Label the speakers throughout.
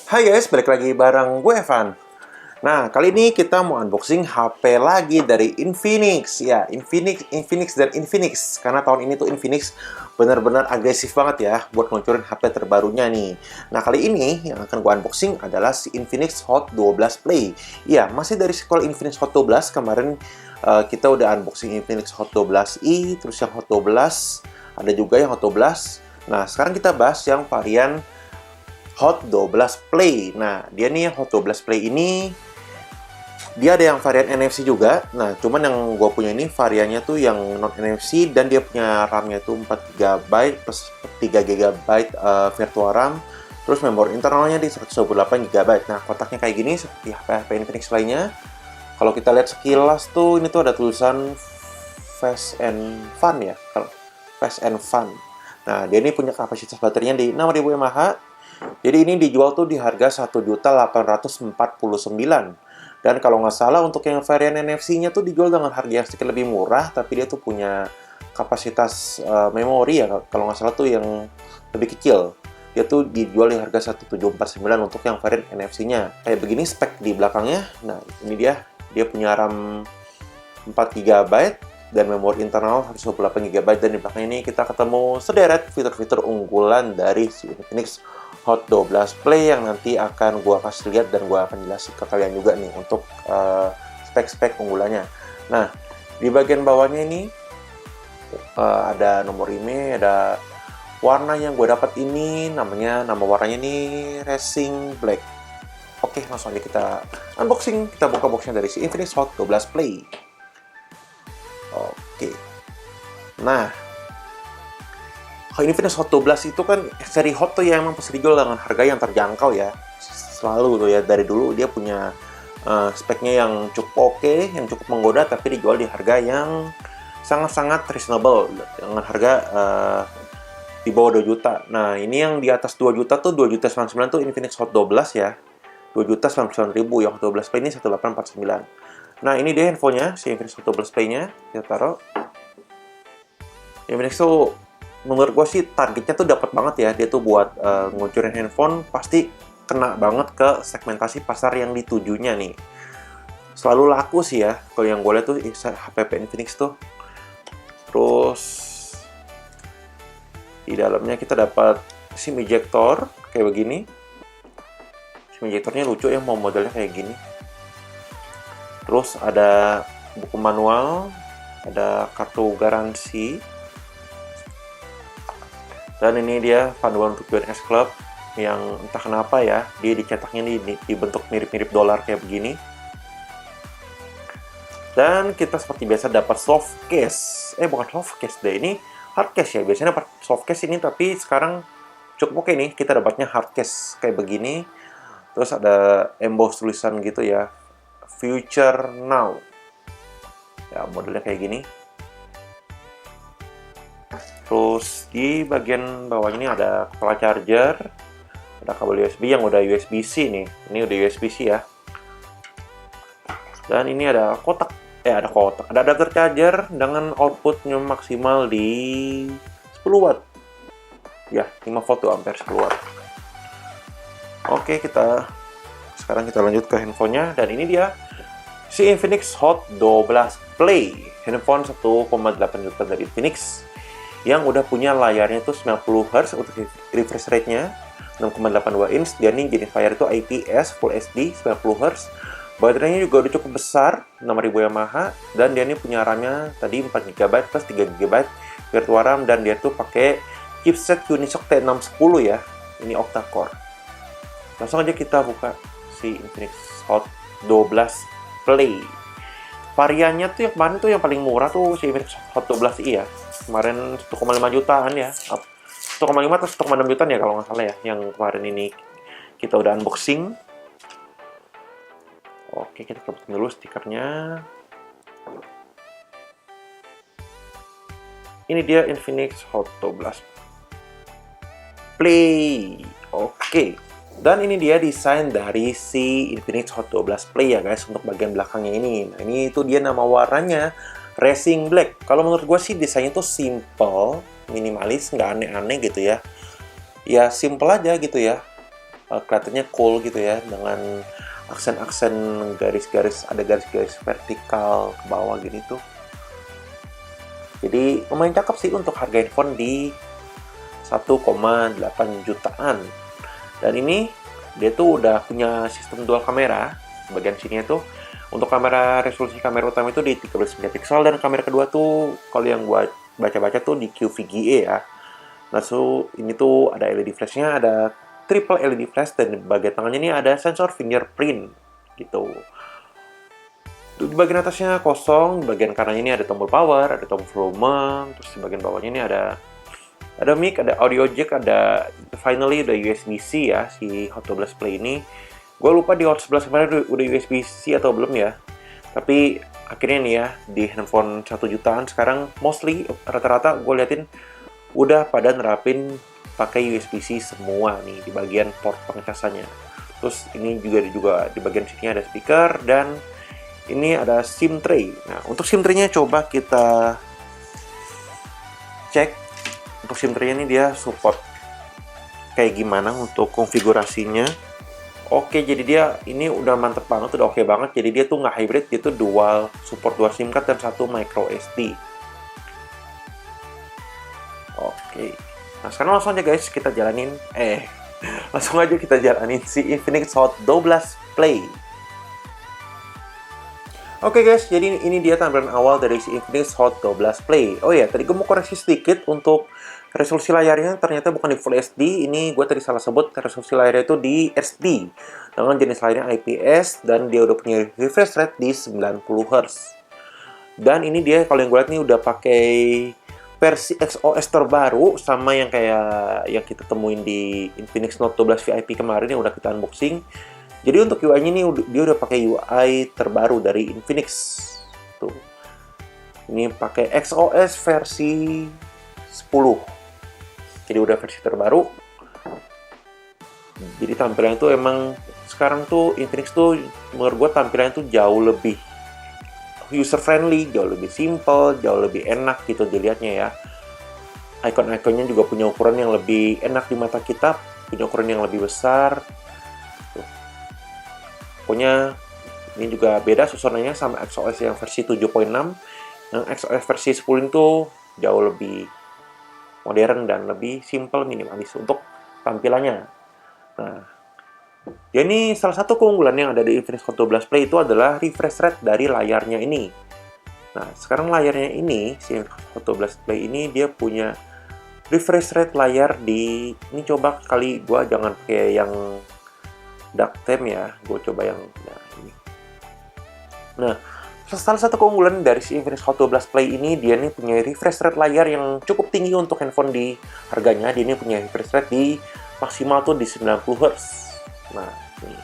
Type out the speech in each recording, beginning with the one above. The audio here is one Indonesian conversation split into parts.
Speaker 1: Hai guys, balik lagi bareng gue Evan. Nah, kali ini kita mau unboxing HP lagi dari Infinix. Ya, Infinix dan Infinix. Karena tahun ini tuh Infinix benar-benar agresif banget ya buat ngeluncurin HP terbarunya nih. Nah, kali ini yang akan gue unboxing adalah si Infinix Hot 12 Play. Ya, masih dari sequel Infinix Hot 12. Kemarin kita udah unboxing Infinix Hot 12i, terus yang Hot 12, ada juga yang Hot 12. Nah, sekarang kita bahas yang varian Hot 12 Play. Nah, dia nih yang Hot 12 Play ini, dia ada yang varian NFC juga. Nah, cuman yang gue punya ini variannya tuh yang non NFC dan dia punya RAM-nya tuh 4 GB plus 3 GB virtual RAM. Terus memori internalnya di 128 GB. Nah, kotaknya kayak gini seperti HP-HP Infinix lainnya. Kalau kita lihat sekilas tuh, ini tuh ada tulisan Fast and Fun ya. Fast and Fun. Nah, dia ini punya kapasitas baterainya di 6000 mAh. Jadi ini dijual tuh di harga 1.849.000. Dan kalau nggak salah untuk yang varian NFC-nya tuh dijual dengan harga yang sedikit lebih murah, tapi dia tuh punya kapasitas memori ya, kalau nggak salah tuh yang lebih kecil. Dia tuh dijual di harga 1.749 untuk yang varian NFC-nya. Kayak begini spek di belakangnya. Nah, ini dia punya RAM 4 GB dan memori internal 128 GB, dan di belakang ini kita ketemu sederet fitur-fitur unggulan dari si Infinix Hot 12 Play yang nanti akan gua kasih lihat dan gua akan jelasin ke kalian juga nih untuk spek-spek unggulannya. Nah, di bagian bawahnya ini ada nomor IMEI, ada warna yang gue dapat ini, nama warnanya ini Racing Black. Oke, langsung aja kita unboxing, kita buka boxnya dari si Infinix Hot 12 Play. Oke. Nah, Infinix Hot 12 itu kan seri Hot tuh ya emang pasti dijual dengan harga yang terjangkau ya. Selalu tuh ya, dari dulu dia punya speknya yang cukup oke, yang cukup menggoda, tapi dijual di harga yang sangat-sangat reasonable dengan harga di bawah 2 juta. Nah, ini yang di atas 2 juta tuh 2.099.000 tuh Infinix Hot 12 ya. 2.099.000 yang Hot 12 Play ini 1.849. Nah, ini dia handphonenya, si Infinix Hot 12 Play-nya. Kita taruh. Infinix tuh menurut gue sih targetnya tuh dapat banget ya. Dia tuh buat ngeluncurin handphone pasti kena banget ke segmentasi pasar yang ditujunya nih. Selalu laku sih ya kalau yang gue lihat tuh HP Infinix tuh. Terus di dalamnya kita dapat SIM ejector kayak begini. SIM ejectornya lucu ya, mau modelnya kayak gini. Terus ada buku manual, ada kartu garansi. Dan ini dia panduan untuk join S Club yang entah kenapa ya, dia dicetaknya nih dibentuk mirip-mirip dolar kayak begini. Dan kita seperti biasa dapat soft case. Bukan soft case deh, ini hard case ya. Biasanya dapat soft case ini, tapi sekarang cukup oke nih. Kita dapatnya hard case kayak begini. Terus ada emboss tulisan gitu ya, Future Now. Ya, modelnya kayak gini. Terus di bagian bawah ini ada kepala charger, ada kabel USB yang udah USB-C nih. Ini udah USB-C ya. Dan ini ada ada adapter charger dengan outputnya maksimal di 10 watt. Ya, 5 volt tuh ampere 10 watt. Oke, sekarang kita lanjut ke handphonenya, dan ini dia si Infinix Hot 12 Play, handphone 1,8 juta dari Infinix yang udah punya layarnya tuh 90 Hz untuk refresh rate-nya, 6,82 inch, dia nih jenis layar itu IPS Full HD 90 Hz. Baterainya juga udah cukup besar, 6000 mAh, dan dia ini punya RAM-nya tadi 4 GB plus 3 GB virtual RAM, dan dia tuh pakai chipset Unisoc T610 ya. Ini octa-core. Langsung aja kita buka si Infinix Hot 12 Play. Variannya tuh yang kemarin tuh yang paling murah tuh si Infinix Hot 12i ya. Kemarin 1,5 jutaan ya. 1,5 atau 1,6 jutaan ya kalau nggak salah ya. Yang kemarin ini kita udah unboxing. Oke, kita lepas dulu stikernya. Ini dia Infinix Hot 12 Play. Oke. Dan ini dia desain dari si Infinix Hot 12 Play ya guys, untuk bagian belakangnya ini. Nah, ini itu dia nama warnanya Racing Black. Kalau menurut gue sih desainnya tuh simple, minimalis, nggak aneh-aneh gitu ya. Ya simple aja gitu ya. kelihatannya cool gitu ya, dengan aksen-aksen garis-garis, ada garis-garis vertikal ke bawah gini tuh. Jadi lumayan cakep sih untuk harga handphone di 1,8 jutaan. Dan ini dia tuh udah punya sistem dual kamera. Bagian sini tuh untuk kamera, resolusi kamera utama itu di 13 megapiksel, dan kamera kedua tuh kalau yang gua baca-baca tuh di QVGA ya. Nah, so ini tuh ada LED flashnya, ada triple LED flash, dan di bagian tangannya ini ada sensor fingerprint gitu. Di bagian atasnya kosong, di bagian kanannya ini ada tombol power, ada tombol volume, terus di bagian bawahnya ini ada mic, ada audio jack, ada finally ada USB-C ya, si Hot12 Play ini. Gue lupa di Hot 11 kemarin udah USB-C atau belum ya. Tapi akhirnya nih ya, di handphone 1 jutaan sekarang mostly rata-rata gue liatin udah pada nerapin pakai USB-C semua nih di bagian port pengecasannya. Terus ini juga di bagian sini ada speaker, dan ini ada SIM tray. Nah, untuk SIM tray-nya coba kita cek. Untuk SIM tray-nya ini dia support kayak gimana untuk konfigurasinya. Oke, jadi dia ini udah mantep banget, udah oke banget. Jadi dia tuh nggak hybrid, dia tuh support 2 SIM card dan 1 micro SD. Oke. Nah, sekarang langsung aja guys kita jalanin langsung aja kita jalanin si Infinix Hot 12 Play. Oke guys, jadi ini dia tampilan awal dari si Infinix Hot 12 Play. Oh ya, tadi gue mau koreksi sedikit untuk resolusi layarnya, ternyata bukan di Full HD. Ini gue tadi salah sebut, resolusi layarnya itu di SD dengan jenis layarnya IPS, dan dia udah punya refresh rate di 90 Hz. Dan ini dia kalau yang gue lihat nih udah pakai versi XOS terbaru, sama yang kayak yang kita temuin di Infinix Note 12 VIP kemarin yang udah kita unboxing. Jadi untuk UI-nya ini dia udah pakai UI terbaru dari Infinix. Tuh. Ini pakai XOS versi 10. Jadi udah versi terbaru. Jadi tampilannya tuh emang sekarang tuh Infinix tuh menurut gue tampilannya tuh jauh lebih user friendly, jauh lebih simple, jauh lebih enak gitu dilihatnya ya. Icon-iconnya juga punya ukuran yang lebih enak di mata kita, punya ukuran yang lebih besar. Pokoknya ini juga beda susunannya sama XOS yang versi 7.6. Yang XOS versi 10 itu jauh lebih modern dan lebih simple, minimalis untuk tampilannya. Nah, jadi salah satu keunggulan yang ada di Infinix Hot 12 Play itu adalah refresh rate dari layarnya ini. Nah, sekarang layarnya ini, si Hot 12 Play ini dia punya refresh rate layar di, ini coba kali gua jangan pakai yang dark theme ya, gue coba yang ini. Nah, salah satu keunggulan dari si Infinix Hot 12 Play ini, dia nih punya refresh rate layar yang cukup tinggi untuk handphone di harganya. Dia ini punya refresh rate di maksimal tuh di 90 Hz. Nah, ini.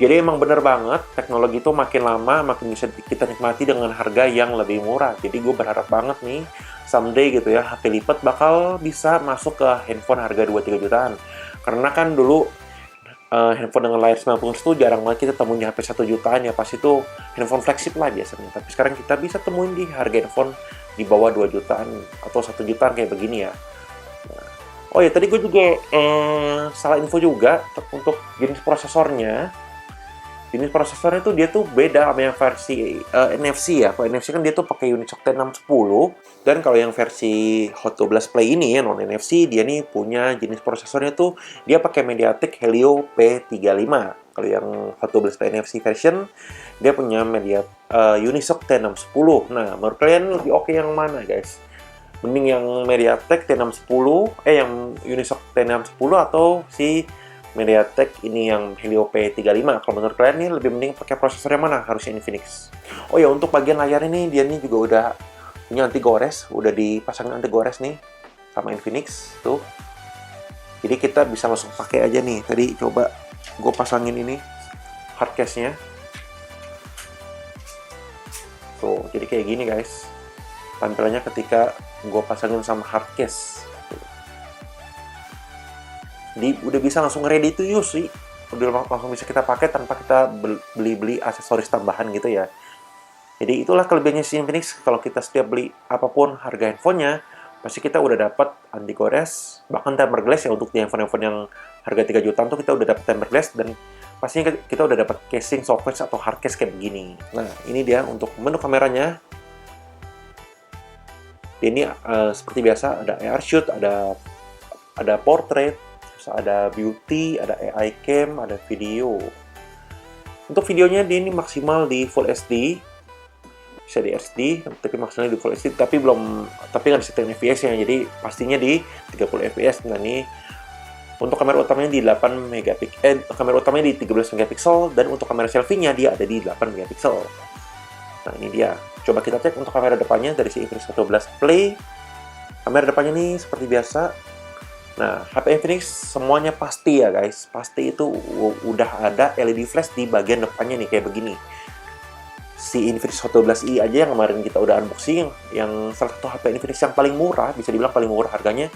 Speaker 1: Jadi emang bener banget, teknologi itu makin lama makin bisa kita nikmati dengan harga yang lebih murah. Jadi gue berharap banget nih, someday gitu ya, HP lipat bakal bisa masuk ke handphone harga 2-3 jutaan. Karena kan dulu handphone dengan layar 90 Hz itu jarang banget kita temuin HP 1 jutaan ya, pas itu handphone flagship lah biasanya. Tapi sekarang kita bisa temuin di harga handphone di bawah 2 jutaan atau 1 jutaan kayak begini ya. Nah, oh ya, tadi gue juga salah info juga untuk jenis prosesornya. Jenis prosesornya tuh dia tuh beda sama yang versi NFC ya. Kalau NFC kan dia tuh pakai Unisoc T610, dan kalau yang versi Hot 12 Play ini ya non NFC, dia nih punya jenis prosesornya tuh dia pakai MediaTek Helio P35. Kalau yang Hot 12 Play NFC version dia punya Unisoc T610. Nah, menurut kalian lebih oke yang mana guys? Mending yang MediaTek T610, yang Unisoc T610 atau si MediaTek ini yang Helio P35. Kalau menurut kalian nih lebih mending pakai prosesor yang mana? Harusnya Infinix. Oh ya, untuk bagian layar ini dia nih juga udah punya anti gores, udah dipasangin anti gores nih sama Infinix tuh. Jadi kita bisa langsung pakai aja nih. Tadi coba gue pasangin ini hard case-nya. Tuh, jadi kayak gini guys. Tampilannya ketika gue pasangin sama hard case. Udah bisa langsung ready to use sih, udah langsung bisa kita pakai tanpa kita beli aksesoris tambahan gitu ya. Jadi itulah kelebihannya si Infinix, kalau kita setiap beli apapun harga handphonenya, pasti kita udah dapat anti gores, bahkan tempered glass ya untuk di handphone-handphone yang harga 3 jutaan tuh kita udah dapat tempered glass, dan pastinya kita udah dapat casing soft case atau hard case kayak begini. Nah, ini dia untuk menu kameranya. Ini seperti biasa ada AR shoot, ada portrait, terus ada beauty, ada AI cam, ada video. Untuk videonya ini maksimal di Full HD, bisa di SD, tapi maksimalnya di Full HD, tapi nggak disetel fps-nya, jadi pastinya di 30 fps. Nah, ini untuk kamera utamanya di 8 megapiksel, kamera utamanya di 13 megapiksel, dan untuk kamera selfie-nya dia ada di 8 megapiksel. Nah, ini dia. Coba kita cek untuk kamera depannya dari si Infinix Hot 12 Play. Kamera depannya nih seperti biasa. Nah, HP Infinix semuanya pasti ya guys, pasti itu udah ada LED flash di bagian depannya nih kayak begini. Si Infinix Hot 12i aja yang kemarin kita udah unboxing, yang salah satu HP Infinix yang paling murah, bisa dibilang paling murah harganya,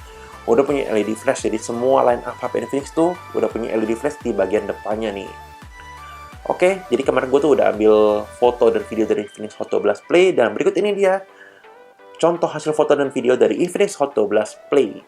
Speaker 1: udah punya LED flash. Jadi semua line up HP Infinix tuh udah punya LED flash di bagian depannya nih. Oke, jadi kemarin gue tuh udah ambil foto dan video dari Infinix Hot 12 Play, dan berikut ini dia contoh hasil foto dan video dari Infinix Hot 12 Play.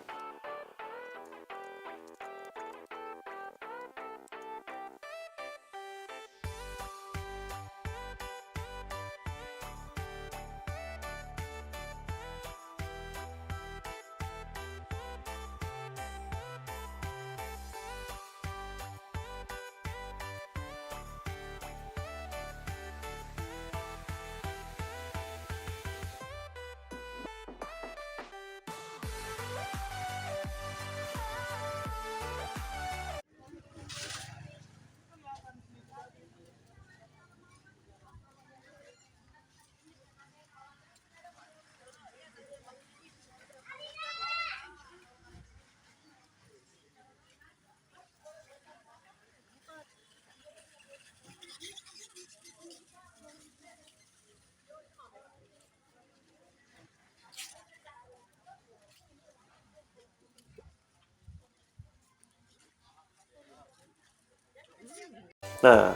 Speaker 1: Nah,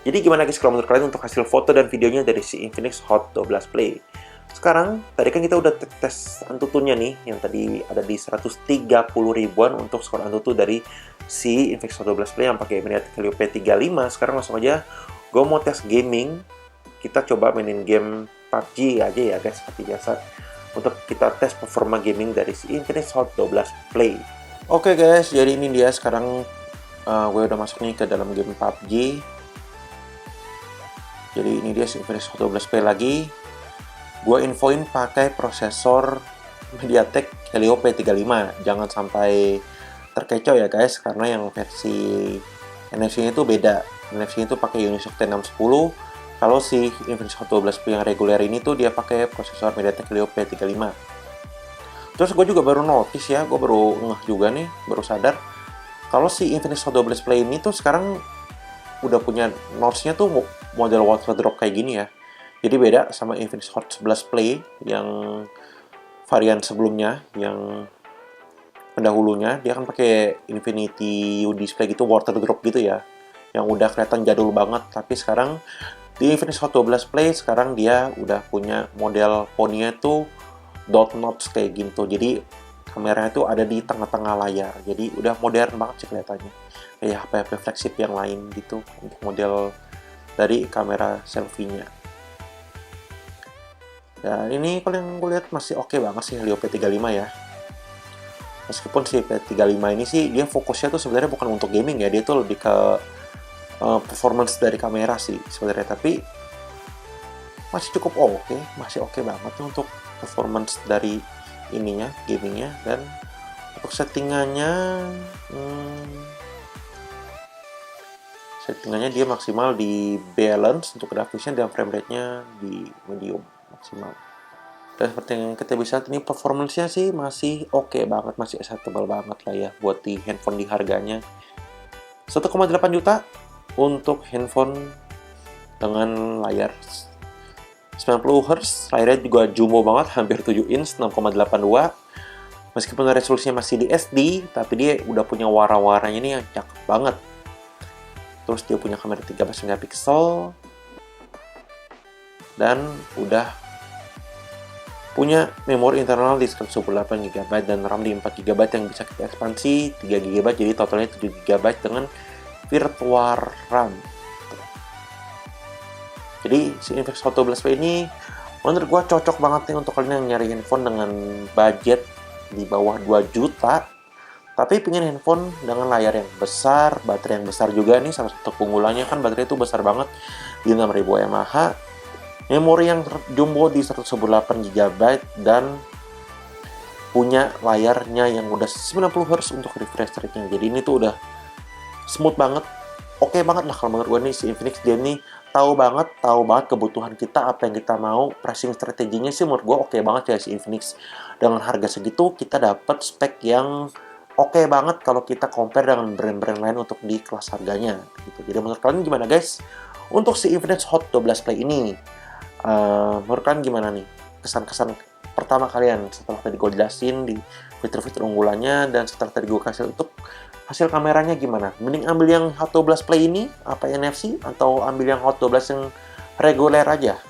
Speaker 1: jadi gimana guys kalau menurut kalian untuk hasil foto dan videonya dari si Infinix Hot 12 Play? Sekarang, tadi kan kita udah tes Antutunya nih, yang tadi ada di 130 ribuan untuk skor Antutu dari si Infinix Hot 12 Play yang pakai MediaTek Helio P35. Sekarang langsung aja, gue mau tes gaming. Kita coba mainin game PUBG aja ya guys, seperti biasa. Untuk kita tes performa gaming dari si Infinix Hot 12 Play. Oke guys, jadi ini dia sekarang gue udah masuk nih ke dalam game PUBG. Jadi ini dia si Infinix Hot 12 Play lagi. Gue infoin pakai prosesor MediaTek Helio P35. Jangan sampai terkecoh ya guys, karena yang versi NFC-nya itu beda. NFC-nya itu pakai Unisoc T610. Kalau si Infinix Hot 12 Play yang reguler ini tuh dia pakai prosesor MediaTek Helio P35. Terus gue juga baru notice ya, gue baru ngeh juga nih, baru sadar kalau si Infinix Hot 12 Play ini tuh sekarang udah punya notch-nya tuh model water drop kayak gini ya. Jadi beda sama Infinix Hot 11 Play yang varian sebelumnya, yang pendahulunya dia kan pakai Infinity U display gitu, water drop gitu ya, yang udah kelihatan jadul banget. Tapi sekarang di Infinix Hot 12 Play sekarang dia udah punya model poninya tuh dot notch kayak gitu. Jadi kameranya itu ada di tengah-tengah layar. Jadi udah modern banget sih kelihatannya. Kayak HP-HP flagship yang lain gitu untuk model dari kamera selfie-nya. Dan ini kalau yang gue lihat masih oke banget sih Helio P35 ya. Meskipun si P35 ini sih dia fokusnya tuh sebenarnya bukan untuk gaming ya, dia tuh lebih ke performance dari kamera sih sebenarnya, tapi masih cukup oke, masih oke banget tuh untuk performance dari ininya, gamingnya. Dan untuk settingannya dia maksimal di balance untuk grafisnya, dan frame rate-nya di medium maksimal. Dan seperti yang kita bisa lihat ini performance-nya sih masih oke banget, masih acceptable banget lah ya buat di handphone di harganya 1,8 juta untuk handphone dengan layar 90 Hz, layarnya juga jumbo banget, hampir 7 inch, 6,82. Meskipun resolusinya masih di SD, tapi dia udah punya warna-warnanya ini yang cakep banget. Terus dia punya kamera 13 megapiksel dan udah Punya memori internal di 128 GB dan RAM di 4 GB yang bisa kita ekspansi 3 GB, jadi totalnya 7 GB dengan virtual RAM. Jadi si Infinix Hot 12P ini menurut gua cocok banget nih untuk kalian yang nyari handphone dengan budget di bawah 2 juta, tapi pengen handphone dengan layar yang besar, baterai yang besar juga nih. Salah satu keunggulannya kan baterai itu besar banget di 6000 mAh, memori yang jumbo di 128 GB, dan punya layarnya yang udah 90 Hz untuk refresh rate-nya. Jadi ini tuh udah smooth banget, oke banget lah kalau menurut gue nih. Si Infinix dia nih tahu banget kebutuhan kita, apa yang kita mau. Pricing strateginya sih menurut gue oke banget ya si Infinix. Dengan harga segitu kita dapat spek yang oke banget kalau kita compare dengan brand-brand lain untuk di kelas harganya gitu. Jadi menurut kalian gimana guys untuk si Infinix Hot 12 Play ini? Menurut kalian gimana nih kesan-kesan pertama kalian setelah tadi gue jelasin di fitur-fitur unggulannya, dan setelah tadi gue kasih untuk hasil kameranya gimana? Mending ambil yang Hot 12 Play ini, apa NFC, atau ambil yang Hot 12 yang reguler aja,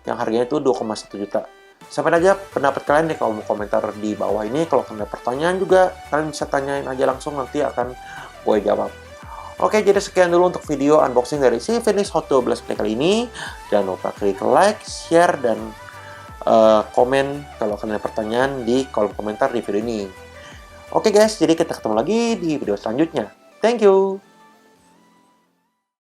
Speaker 1: yang harganya itu 2,1 juta? Sampai aja pendapat kalian deh kalau mau komentar di bawah ini. Kalau kalian ada pertanyaan juga, kalian bisa tanyain aja langsung, nanti akan gue jawab. Oke, jadi sekian dulu untuk video unboxing dari si Infinix Hot 12 Play kali ini. Jangan lupa klik like, share, dan komen kalau kalian ada pertanyaan di kolom komentar di video ini. Oke guys, jadi kita ketemu lagi di video selanjutnya. Thank you!